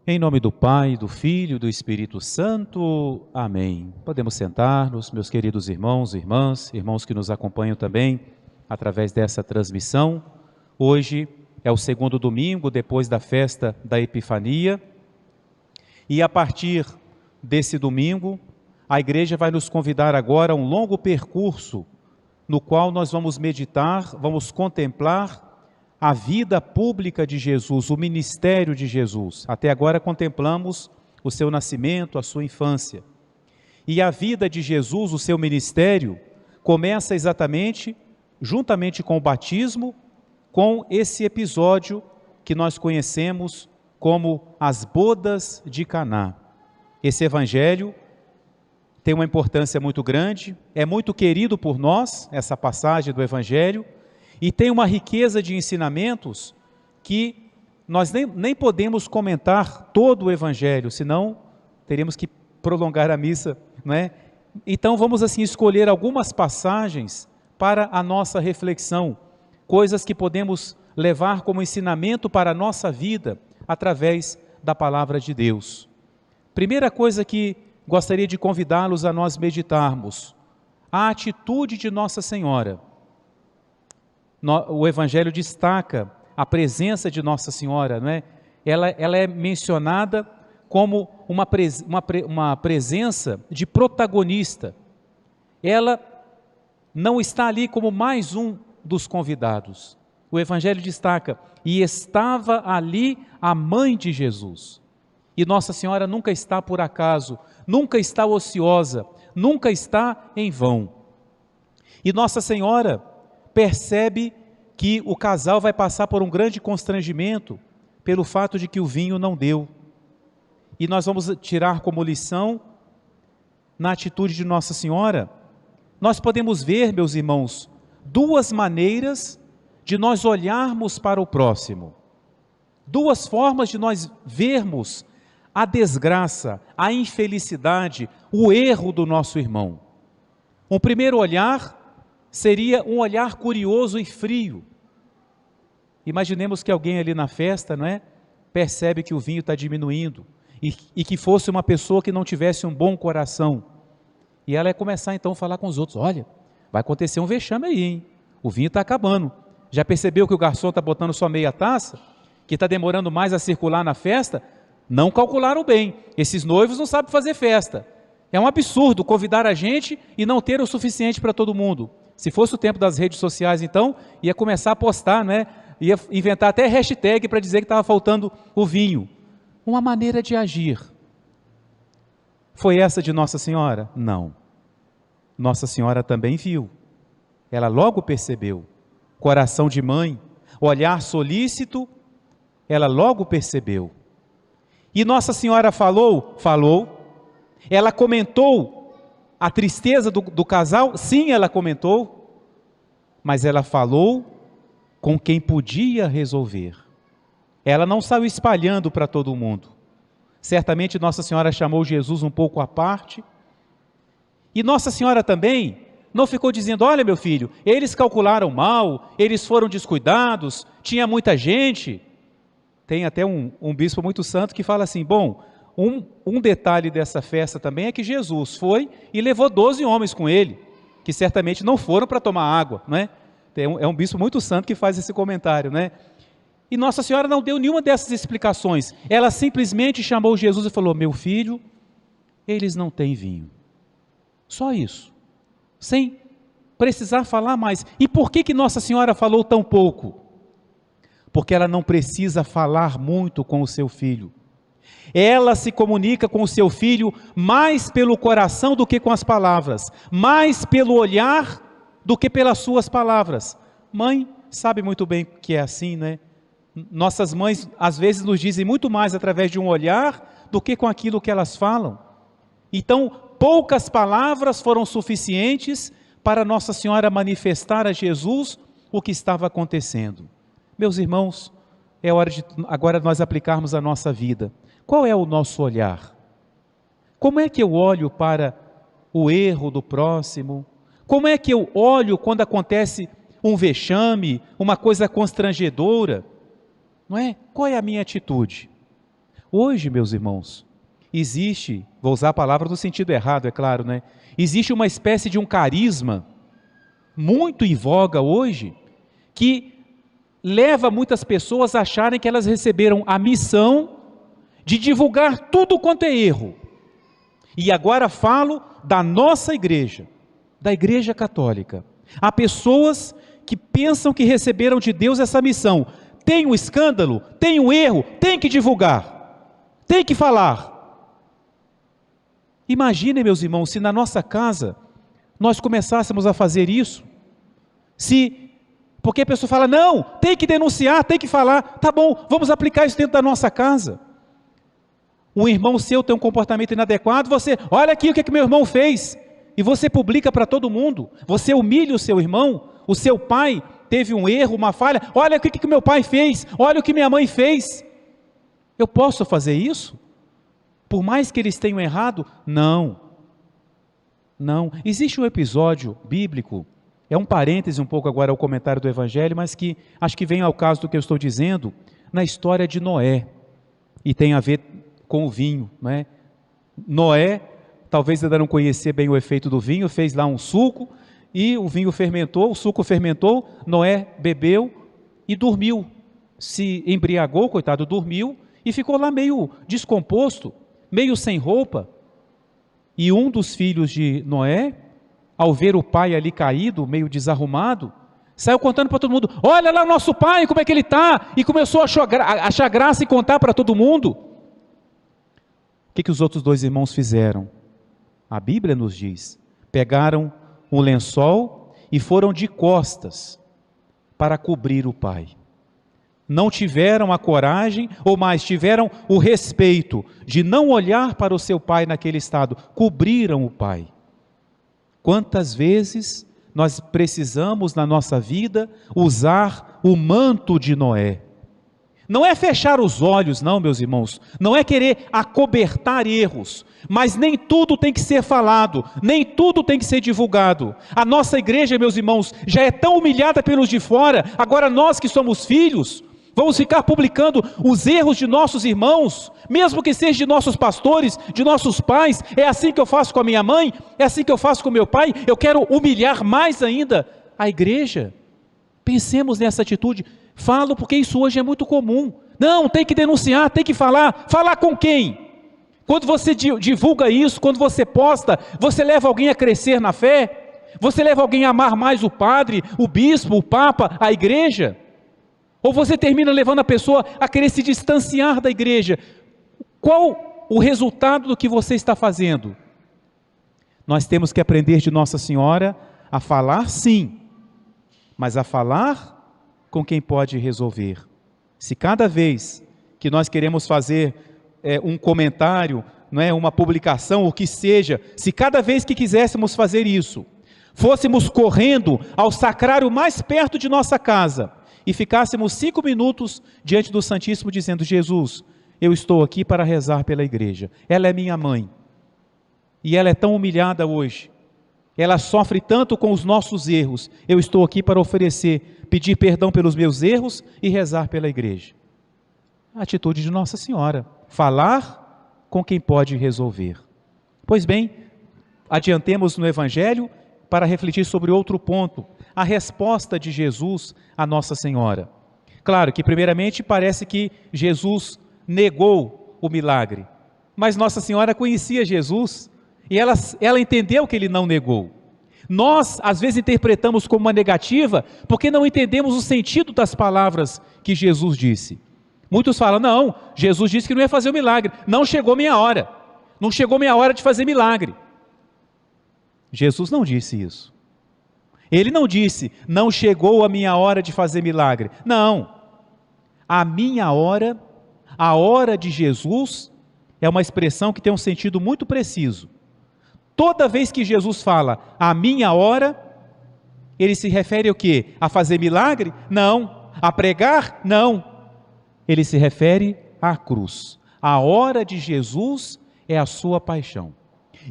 Em nome do Pai, do Filho e do Espírito Santo. Amém. Podemos sentar-nos, meus queridos irmãos e irmãs, irmãos que nos acompanham também através dessa transmissão. Hoje é o segundo domingo depois da festa da Epifania. E a partir desse domingo, a igreja vai nos convidar agora a um longo percurso no qual nós vamos meditar, vamos contemplar a vida pública de Jesus, o ministério de Jesus. Até agora contemplamos o seu nascimento, a sua infância. E a vida de Jesus, o seu ministério, começa exatamente, juntamente com o batismo, com esse episódio que nós conhecemos como as bodas de Caná. Esse evangelho tem uma importância muito grande, é muito querido por nós, essa passagem do evangelho, e tem uma riqueza de ensinamentos que nós nem podemos comentar todo o evangelho, senão teríamos que prolongar a missa, não é? Então vamos assim escolher algumas passagens para a nossa reflexão, coisas que podemos levar como ensinamento para a nossa vida através da palavra de Deus. Primeira coisa que gostaria de convidá-los a nós meditarmos, a atitude de Nossa Senhora. O evangelho destaca a presença de Nossa Senhora, não é? Ela é mencionada como uma presença de protagonista. Ela não está ali como mais um dos convidados. O evangelho destaca, e estava ali a mãe de Jesus. E Nossa Senhora nunca está por acaso, nunca está ociosa, nunca está em vão. E Nossa Senhora percebe que o casal vai passar por um grande constrangimento pelo fato de que o vinho não deu. E nós vamos tirar como lição, na atitude de Nossa Senhora, nós podemos ver, meus irmãos, duas maneiras de nós olharmos para o próximo. Duas formas de nós vermos a desgraça, a infelicidade, o erro do nosso irmão. Um primeiro olhar seria um olhar curioso e frio. Imaginemos que alguém ali na festa, não é, percebe que o vinho está diminuindo e que fosse uma pessoa que não tivesse um bom coração. E ela ia começar então a falar com os outros, olha, vai acontecer um vexame aí, hein? O vinho está acabando. Já percebeu que o garçom está botando só meia taça? Que está demorando mais a circular na festa? Não calcularam bem. Esses noivos não sabem fazer festa. É um absurdo convidar a gente e não ter o suficiente para todo mundo. Se fosse o tempo das redes sociais, então, ia começar a postar, né? Ia inventar até hashtag para dizer que estava faltando o vinho. Uma maneira de agir. Foi essa de Nossa Senhora? Não. Nossa Senhora também viu. Ela logo percebeu. Coração de mãe, olhar solícito, ela logo percebeu. E Nossa Senhora falou? Falou. Ela comentou a tristeza do casal? Sim, ela comentou, mas ela falou com quem podia resolver. Ela não saiu espalhando para todo mundo. Certamente Nossa Senhora chamou Jesus um pouco à parte. E Nossa Senhora também não ficou dizendo, olha meu filho, eles calcularam mal, eles foram descuidados, tinha muita gente. Tem até um bispo muito santo que fala assim, bom, um detalhe dessa festa também é que Jesus foi e levou 12 homens com ele, que certamente não foram para tomar água, não é? É um bispo muito santo que faz esse comentário, né? E Nossa Senhora não deu nenhuma dessas explicações, ela simplesmente chamou Jesus e falou, meu filho, eles não têm vinho. Só isso, sem precisar falar mais. E por que Nossa Senhora falou tão pouco? Porque ela não precisa falar muito com o seu filho. Ela se comunica com o seu filho mais pelo coração do que com as palavras, mais pelo olhar do que pelas suas palavras. Mãe sabe muito bem que é assim, né? Nossas mães às vezes nos dizem muito mais através de um olhar do que com aquilo que elas falam. Então, poucas palavras foram suficientes para Nossa Senhora manifestar a Jesus o que estava acontecendo. Meus irmãos, é hora de agora nós aplicarmos a nossa vida. Qual é o nosso olhar? Como é que eu olho para o erro do próximo? Como é que eu olho quando acontece um vexame, uma coisa constrangedora? Não é? Qual é a minha atitude? Hoje, meus irmãos, existe, vou usar a palavra no sentido errado, é claro, né? Existe uma espécie de um carisma muito em voga hoje, que leva muitas pessoas a acharem que elas receberam a missão de divulgar tudo quanto é erro. E agora falo da nossa igreja, da Igreja Católica. Há pessoas que pensam que receberam de Deus essa missão. Tem um escândalo, tem um erro, tem que divulgar, tem que falar. Imaginem, meus irmãos, se na nossa casa nós começássemos a fazer isso. Porque a pessoa fala, não, tem que denunciar, tem que falar. Tá bom, vamos aplicar isso dentro da nossa casa. Um irmão seu tem um comportamento inadequado, você, olha aqui o que meu irmão fez. E você publica para todo mundo. Você humilha o seu irmão, o seu pai teve um erro, uma falha. Olha o que meu pai fez, olha o que minha mãe fez. Eu posso fazer isso? Por mais que eles tenham errado? Não. Não. Existe um episódio bíblico, é um parêntese um pouco agora ao comentário do Evangelho, mas que acho que vem ao caso do que eu estou dizendo, na história de Noé. E tem a ver com o vinho, não é? Noé, talvez ainda não conhecia bem o efeito do vinho, fez lá um suco, e o vinho fermentou, o suco fermentou, Noé bebeu e dormiu. Se embriagou, coitado, dormiu, e ficou lá meio descomposto, meio sem roupa. E um dos filhos de Noé, ao ver o pai ali caído, meio desarrumado, saiu contando para todo mundo, olha lá nosso pai, como é que ele está, e começou a achar graça e contar para todo mundo. O que os outros dois irmãos fizeram? A Bíblia nos diz, pegaram um lençol e foram de costas para cobrir o pai. Não tiveram a coragem, ou mais, tiveram o respeito de não olhar para o seu pai naquele estado, cobriram o pai. Quantas vezes nós precisamos na nossa vida usar o manto de Noé? Não é fechar os olhos, não, meus irmãos, não é querer acobertar erros, mas nem tudo tem que ser falado, nem tudo tem que ser divulgado. A nossa igreja, meus irmãos, já é tão humilhada pelos de fora, agora nós que somos filhos, vamos ficar publicando os erros de nossos irmãos, mesmo que seja de nossos pastores, de nossos pais. É assim que eu faço com a minha mãe, é assim que eu faço com meu pai. Eu quero humilhar mais ainda a igreja. Pensemos nessa atitude. Falo porque isso hoje é muito comum. Não, tem que denunciar, tem que falar. Falar com quem? Quando você divulga isso, quando você posta, você leva alguém a crescer na fé? Você leva alguém a amar mais o padre, o bispo, o papa, a igreja? Ou você termina levando a pessoa a querer se distanciar da igreja? Qual o resultado do que você está fazendo? Nós temos que aprender de Nossa Senhora a falar sim, mas a falar com quem pode resolver. Se cada vez que nós queremos fazer um comentário, não é, uma publicação, o que seja, se cada vez que quiséssemos fazer isso, fôssemos correndo ao sacrário mais perto de nossa casa, e ficássemos 5 minutos diante do Santíssimo dizendo, Jesus, eu estou aqui para rezar pela igreja, ela é minha mãe, e ela é tão humilhada hoje, ela sofre tanto com os nossos erros, eu estou aqui para oferecer, pedir perdão pelos meus erros e rezar pela igreja. A atitude de Nossa Senhora, falar com quem pode resolver. Pois bem, adiantemos no Evangelho para refletir sobre outro ponto, a resposta de Jesus a Nossa Senhora. Claro que primeiramente parece que Jesus negou o milagre, mas Nossa Senhora conhecia Jesus e ela entendeu que ele não negou. Nós às vezes interpretamos como uma negativa porque não entendemos o sentido das palavras que Jesus disse. Muitos falam, não, Jesus disse que não ia fazer o milagre, não chegou minha hora, não chegou minha hora de fazer milagre. Jesus não disse isso. Ele não disse, não chegou a minha hora de fazer milagre. Não, a minha hora, a hora de Jesus, é uma expressão que tem um sentido muito preciso. Toda vez que Jesus fala, a minha hora, ele se refere ao quê? A fazer milagre? Não. A pregar? Não. Ele se refere à cruz. A hora de Jesus é a sua paixão.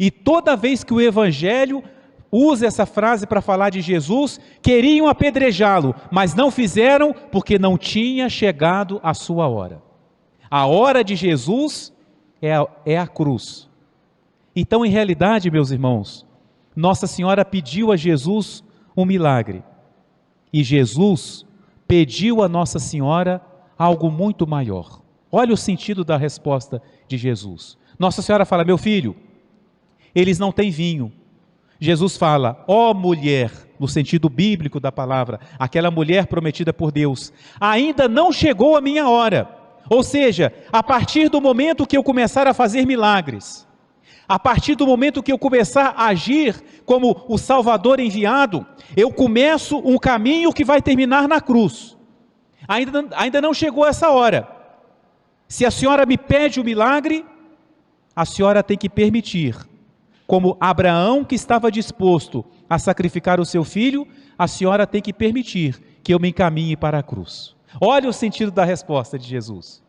E toda vez que o Evangelho usa essa frase para falar de Jesus, queriam apedrejá-lo, mas não fizeram porque não tinha chegado a sua hora. A hora de Jesus é a cruz. Então, em realidade, meus irmãos, Nossa Senhora pediu a Jesus um milagre. E Jesus pediu a Nossa Senhora algo muito maior. Olha o sentido da resposta de Jesus. Nossa Senhora fala: meu filho, eles não têm vinho. Jesus fala: ó mulher, no sentido bíblico da palavra, aquela mulher prometida por Deus, ainda não chegou a minha hora. Ou seja, a partir do momento que eu começar a fazer milagres, a partir do momento que eu começar a agir como o Salvador enviado, eu começo um caminho que vai terminar na cruz. Ainda não chegou essa hora. Se a senhora me pede o milagre, a senhora tem que permitir. Como Abraão, que estava disposto a sacrificar o seu filho, a senhora tem que permitir que eu me encaminhe para a cruz. Olha o sentido da resposta de Jesus.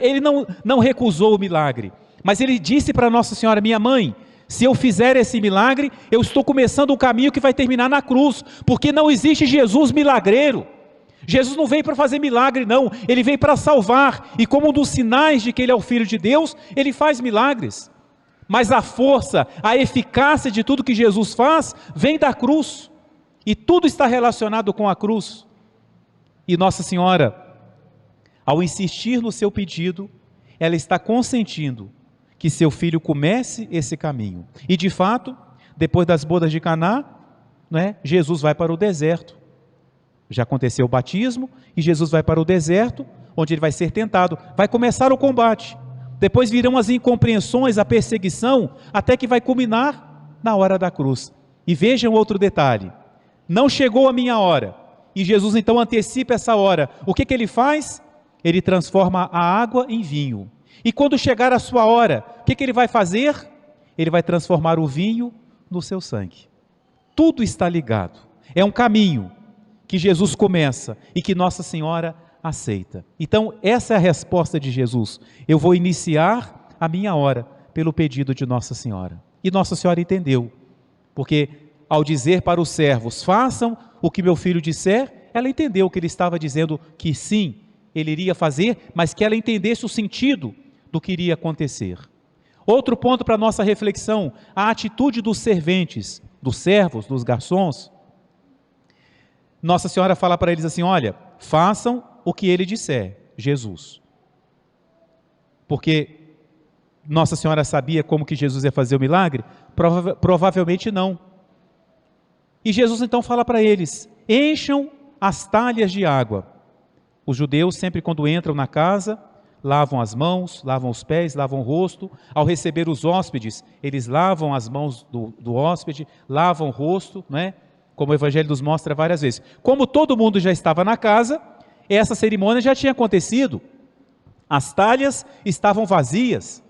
Ele não recusou o milagre, mas ele disse para Nossa Senhora: minha mãe, se eu fizer esse milagre, eu estou começando um caminho que vai terminar na cruz, porque não existe Jesus milagreiro. Jesus não veio para fazer milagre, não, ele veio para salvar, e como um dos sinais de que ele é o Filho de Deus, ele faz milagres. Mas a força, a eficácia de tudo que Jesus faz, vem da cruz, e tudo está relacionado com a cruz. E Nossa Senhora, ao insistir no seu pedido, ela está consentindo que seu filho comece esse caminho. E de fato, depois das bodas de Caná, Jesus vai para o deserto. Já aconteceu o batismo, e Jesus vai para o deserto, onde ele vai ser tentado. Vai começar o combate. Depois virão as incompreensões, a perseguição, até que vai culminar na hora da cruz. E vejam outro detalhe: não chegou a minha hora, e Jesus então antecipa essa hora. O que ele faz? Ele transforma a água em vinho. E quando chegar a sua hora, o que ele vai fazer? Ele vai transformar o vinho no seu sangue. Tudo está ligado. É um caminho que Jesus começa e que Nossa Senhora aceita. Então, essa é a resposta de Jesus: eu vou iniciar a minha hora pelo pedido de Nossa Senhora. E Nossa Senhora entendeu, porque ao dizer para os servos: façam o que meu filho disser, ela entendeu que ele estava dizendo que sim, ele iria fazer, mas que ela entendesse o sentido do que iria acontecer. Outro ponto para nossa reflexão: a atitude dos serventes, dos servos, dos garçons. Nossa Senhora fala para eles assim: olha, façam o que ele disser, Jesus. Porque Nossa Senhora sabia como que Jesus ia fazer o milagre? Provavelmente não. E Jesus então fala para eles: encham as talhas de água. Os judeus sempre, quando entram na casa, lavam as mãos, lavam os pés, lavam o rosto. Ao receber os hóspedes, eles lavam as mãos do hóspede, lavam o rosto, como o Evangelho nos mostra várias vezes. Como todo mundo já estava na casa, essa cerimônia já tinha acontecido. As talhas estavam vazias.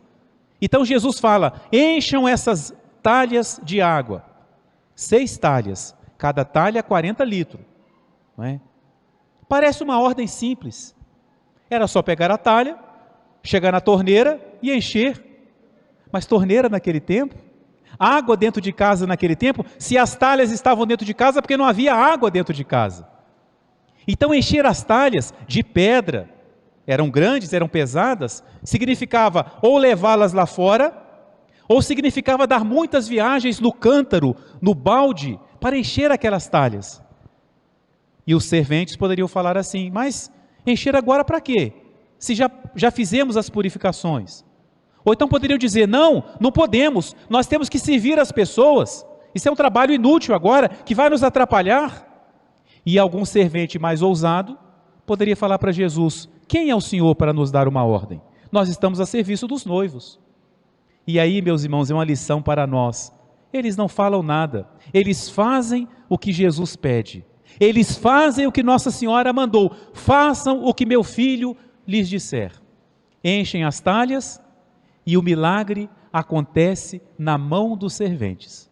Então Jesus fala: encham essas talhas de água. 6 talhas, cada talha 40 litros. Parece uma ordem simples. Era só pegar a talha, chegar na torneira e encher. Mas torneira naquele tempo, água dentro de casa naquele tempo, se as talhas estavam dentro de casa, porque não havia água dentro de casa. Então encher as talhas de pedra, eram grandes, eram pesadas, significava ou levá-las lá fora, ou significava dar muitas viagens no cântaro, no balde, para encher aquelas talhas. E os serventes poderiam falar assim: mas encher agora para quê? Se já fizemos as purificações. Ou então poderiam dizer: não podemos, nós temos que servir as pessoas, isso é um trabalho inútil agora, que vai nos atrapalhar. E algum servente mais ousado poderia falar para Jesus: quem é o Senhor para nos dar uma ordem? Nós estamos a serviço dos noivos. E aí, meus irmãos, é uma lição para nós: eles não falam nada, eles fazem o que Jesus pede, eles fazem o que Nossa Senhora mandou: façam o que meu filho lhes disser. Enchem as talhas, e o milagre acontece na mão dos serventes.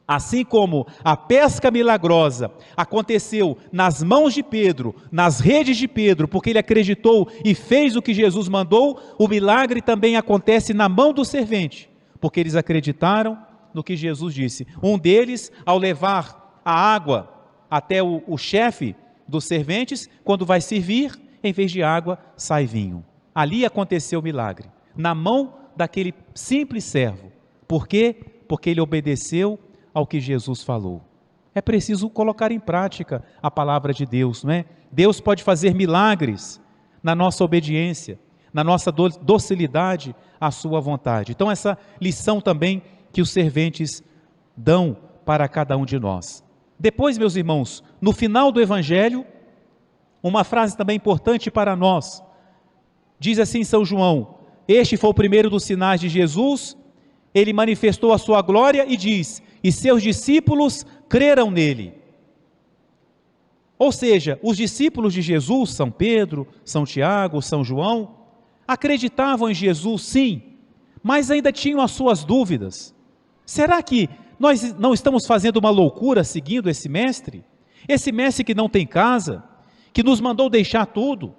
Assim como a pesca milagrosa aconteceu nas mãos de Pedro, nas redes de Pedro, porque ele acreditou e fez o que Jesus mandou, o milagre também acontece na mão do servente, porque eles acreditaram no que Jesus disse. Um deles, ao levar a água até o chefe dos serventes, quando vai servir, em vez de água, sai vinho. Ali aconteceu o milagre, na mão daquele simples servo. Por quê? Porque ele obedeceu ao que Jesus falou. É preciso colocar em prática a palavra de Deus, não é? Deus pode fazer milagres na nossa obediência, na nossa docilidade à sua vontade. Então essa lição também que os serventes dão para cada um de nós. Depois, meus irmãos, no final do Evangelho, uma frase também importante para nós. Diz assim São João: este foi o primeiro dos sinais de Jesus, ele manifestou a sua glória e diz, e seus discípulos creram nele. Ou seja, os discípulos de Jesus, São Pedro, São Tiago, São João, acreditavam em Jesus sim, mas ainda tinham as suas dúvidas. Será que nós não estamos fazendo uma loucura seguindo esse mestre? Esse mestre que não tem casa, que nos mandou deixar tudo,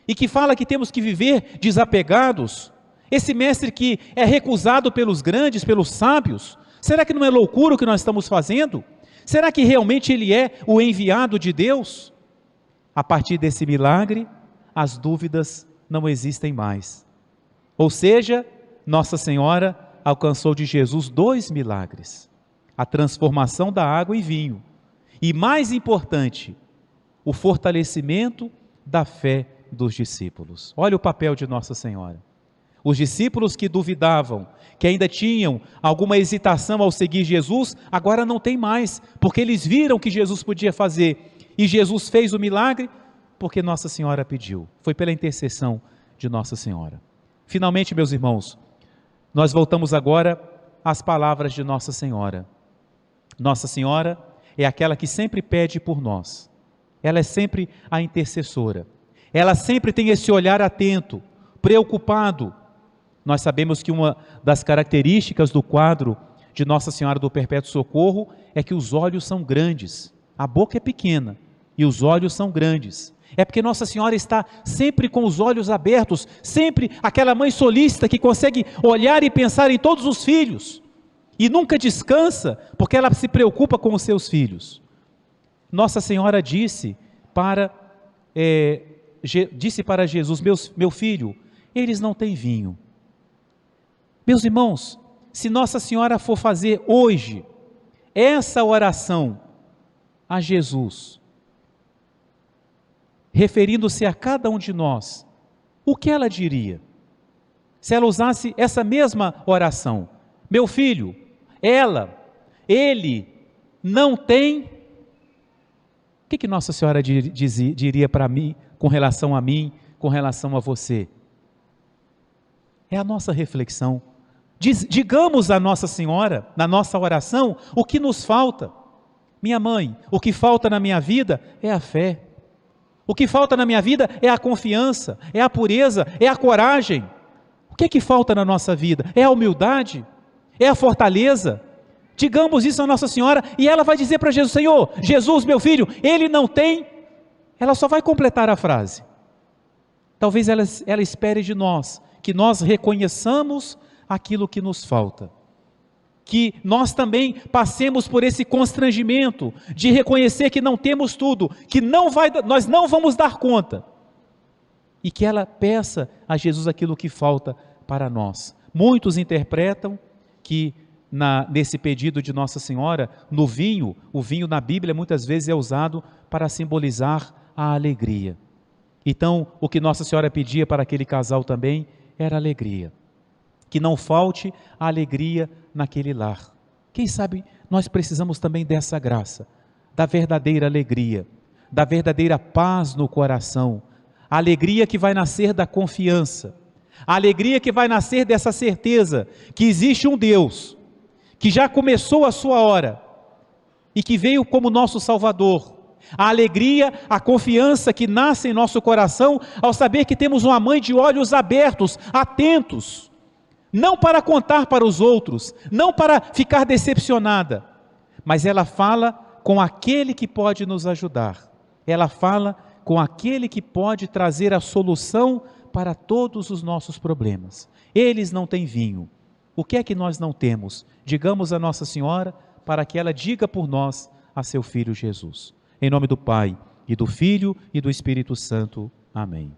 e que fala que temos que viver desapegados, esse mestre que é recusado pelos grandes, pelos sábios. Será que não é loucura o que nós estamos fazendo? Será que realmente ele é o enviado de Deus? A partir desse milagre, as dúvidas não existem mais. Ou seja, Nossa Senhora alcançou de Jesus 2 milagres: a transformação da água em vinho, e mais importante, o fortalecimento da fé dos discípulos. Olha o papel de Nossa Senhora. Os discípulos que duvidavam, que ainda tinham alguma hesitação ao seguir Jesus, agora não tem mais, porque eles viram que Jesus podia fazer, e Jesus fez o milagre, porque Nossa Senhora pediu, foi pela intercessão de Nossa Senhora. Finalmente, meus irmãos, nós voltamos agora às palavras de Nossa Senhora. Nossa Senhora é aquela que sempre pede por nós, ela é sempre a intercessora, ela sempre tem esse olhar atento, preocupado. Nós sabemos que uma das características do quadro de Nossa Senhora do Perpétuo Socorro é que os olhos são grandes, a boca é pequena e os olhos são grandes. É porque Nossa Senhora está sempre com os olhos abertos, sempre aquela mãe solícita que consegue olhar e pensar em todos os filhos e nunca descansa, porque ela se preocupa com os seus filhos. Nossa Senhora disse para Jesus: meu filho, eles não têm vinho. Meus irmãos, se Nossa Senhora for fazer hoje essa oração a Jesus, referindo-se a cada um de nós, o que ela diria? Se ela usasse essa mesma oração: meu filho, ele não tem. O que Nossa Senhora diria para mim, com relação a mim, com relação a você? É a nossa reflexão. Digamos a Nossa Senhora, na nossa oração, o que nos falta. Minha mãe, o que falta na minha vida é a fé. O que falta na minha vida é a confiança, é a pureza, é a coragem. O que falta na nossa vida? É a humildade, é a fortaleza. Digamos isso a Nossa Senhora e ela vai dizer para Jesus: Senhor, Jesus, meu filho, ele não tem. Ela só vai completar a frase. Talvez ela espere de nós que nós reconheçamos aquilo que nos falta, que nós também passemos por esse constrangimento de reconhecer que não temos tudo, que nós não vamos dar conta, e que ela peça a Jesus aquilo que falta para nós. Muitos interpretam que nesse pedido de Nossa Senhora, no vinho, o vinho na Bíblia muitas vezes é usado para simbolizar a alegria. Então, o que Nossa Senhora pedia para aquele casal também era alegria. Que não falte a alegria naquele lar. Quem sabe nós precisamos também dessa graça, da verdadeira alegria, da verdadeira paz no coração, a alegria que vai nascer da confiança, a alegria que vai nascer dessa certeza que existe um Deus, que já começou a sua hora e que veio como nosso Salvador. A alegria, a confiança que nasce em nosso coração ao saber que temos uma mãe de olhos abertos, atentos, não para contar para os outros, não para ficar decepcionada, mas ela fala com aquele que pode nos ajudar, ela fala com aquele que pode trazer a solução para todos os nossos problemas. Eles não têm vinho, o que é que nós não temos? Digamos a Nossa Senhora para que ela diga por nós a seu Filho Jesus. Em nome do Pai, e do Filho, e do Espírito Santo. Amém.